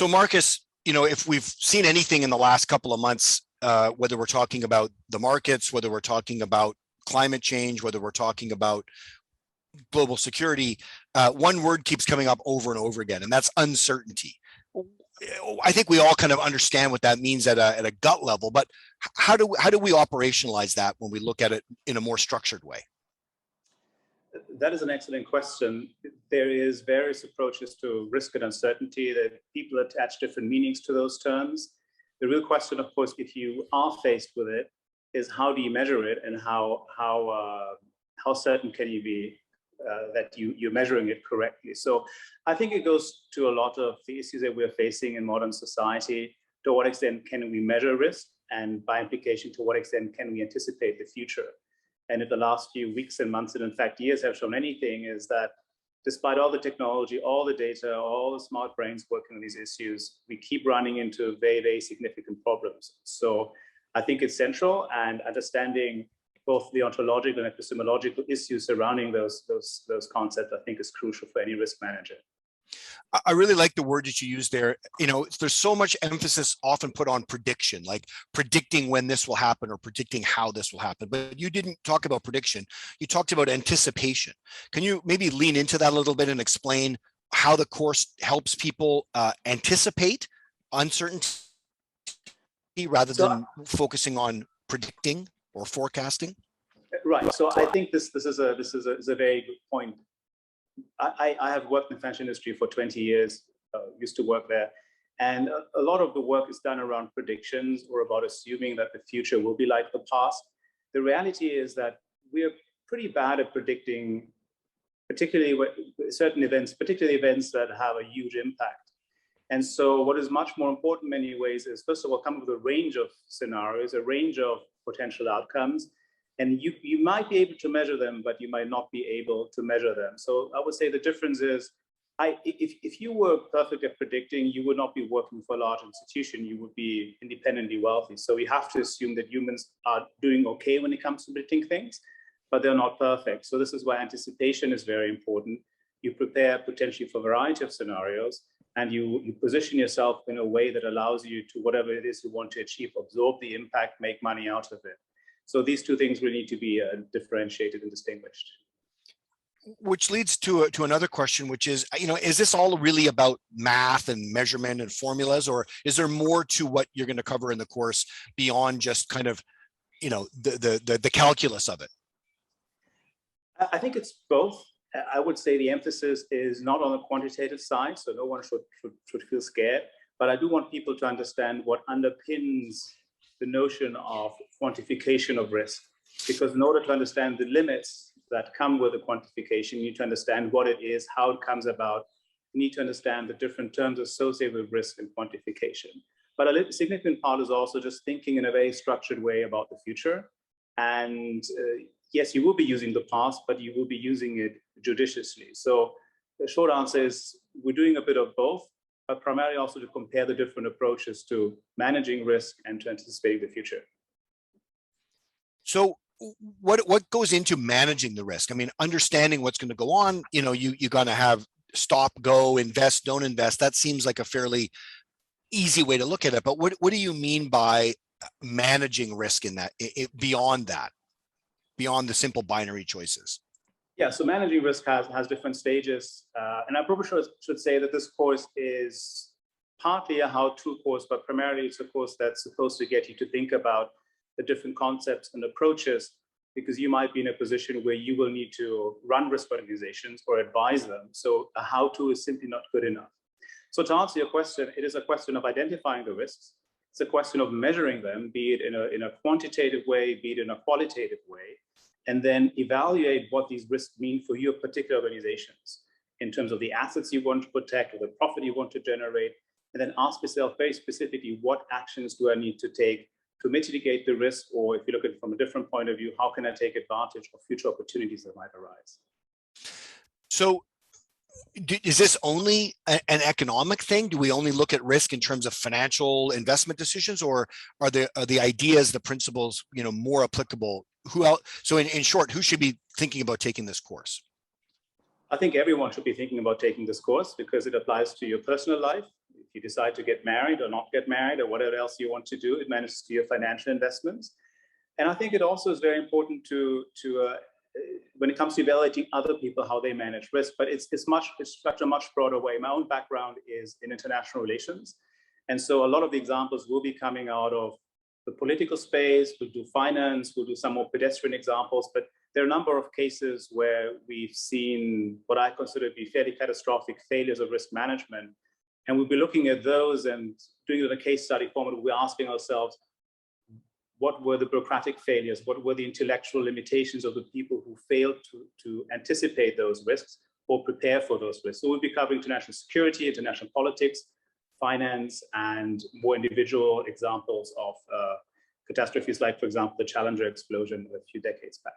So Marcus, if we've seen anything in the last couple of months, whether we're talking about the markets, whether we're talking about climate change, whether we're talking about global security, one word keeps coming up over and over again, and that's uncertainty. I think we all kind of understand what that means at a gut level, but how do we operationalize that when we look at it in a more structured way? That is an excellent question. There is various approaches to risk and uncertainty that people attach different meanings to those terms. The real question, of course, if you are faced with it, is how do you measure it, and how certain can you be that you're measuring it correctly? So I think it goes to a lot of the issues that we're facing in modern society. To what extent can we measure risk, and by implication, to what extent can we anticipate the future? And if the last few weeks and months, and in fact years, have shown anything, is that despite all the technology, all the data, all the smart brains working on these issues, we keep running into very, very significant problems. So I think it's central, and understanding both the ontological and epistemological issues surrounding those concepts, I think, is crucial for any risk manager. I really like the word that you used there. There's so much emphasis often put on prediction, like predicting when this will happen or predicting how this will happen. But you didn't talk about prediction. You talked about anticipation. Can you maybe lean into that a little bit and explain how the course helps people anticipate uncertainty rather than focusing on predicting or forecasting? Right. So I think this is a very good point. I have worked in the financial industry for 20 years, used to work there. And a lot of the work is done around predictions, or about assuming that the future will be like the past. The reality is that we're pretty bad at predicting, particularly certain events, particularly events that have a huge impact. And so what is much more important in many ways is, first of all, come up with a range of scenarios, a range of potential outcomes. And you might be able to measure them, but you might not be able to measure them. So I would say the difference is, if you were perfect at predicting, you would not be working for a large institution. You would be independently wealthy. So we have to assume that humans are doing okay when it comes to predicting things, but they're not perfect. So this is why anticipation is very important. You prepare potentially for a variety of scenarios, and you position yourself in a way that allows you to, whatever it is you want to achieve, absorb the impact, make money out of it. So these two things really need to be differentiated and distinguished. Which leads to another question, which is, is this all really about math and measurement and formulas, or is there more to what you're going to cover in the course beyond just kind of, the calculus of it? I think it's both. I would say the emphasis is not on the quantitative side, so no one should feel scared. But I do want people to understand what underpins the notion of quantification of risk, because in order to understand the limits that come with the quantification, you need to understand what it is, how it comes about. You need to understand the different terms associated with risk and quantification. But a significant part is also just thinking in a very structured way about the future. And yes, you will be using the past, but you will be using it judiciously. So the short answer is we're doing a bit of both, but primarily also to compare the different approaches to managing risk and to anticipating the future. So what goes into managing the risk? I mean, understanding what's going to go on, you're going to have stop, go, invest, don't invest. That seems like a fairly easy way to look at it. But what do you mean by managing risk in that, beyond the simple binary choices? Yeah, so managing risk has different stages. And I probably should say that this course is partly a how-to course, but primarily it's a course that's supposed to get you to think about the different concepts and approaches, because you might be in a position where you will need to run risk organizations or advise them. So a how-to is simply not good enough. So to answer your question, it is a question of identifying the risks. It's a question of measuring them, be it in a quantitative way, be it in a qualitative way, and then evaluate what these risks mean for your particular organizations in terms of the assets you want to protect or the profit you want to generate, and then ask yourself very specifically, what actions do I need to take to mitigate the risk? Or if you look at it from a different point of view, how can I take advantage of future opportunities that might arise? So is this only an economic thing? Do we only look at risk in terms of financial investment decisions, or are the ideas, the principles, more applicable? Who else? So in short, who should be thinking about taking this course? I think everyone should be thinking about taking this course because it applies to your personal life. If If you decide to get married or not get married or whatever else you want to do, it manages to your financial investments. And I think it also is very important to when it comes to evaluating other people, how they manage risk, but it's such a much broader way. My own background is in international relations. And so a lot of the examples will be coming out of the political space. We'll do finance, we'll do some more pedestrian examples, but there are a number of cases where we've seen what I consider to be fairly catastrophic failures of risk management. And we'll be looking at those and doing it in a case study format. We're asking ourselves, what were the bureaucratic failures? What were the intellectual limitations of the people who failed to anticipate those risks or prepare for those risks? So we'll be covering international security, international politics, finance, and more individual examples of catastrophes like, for example, the Challenger explosion a few decades back.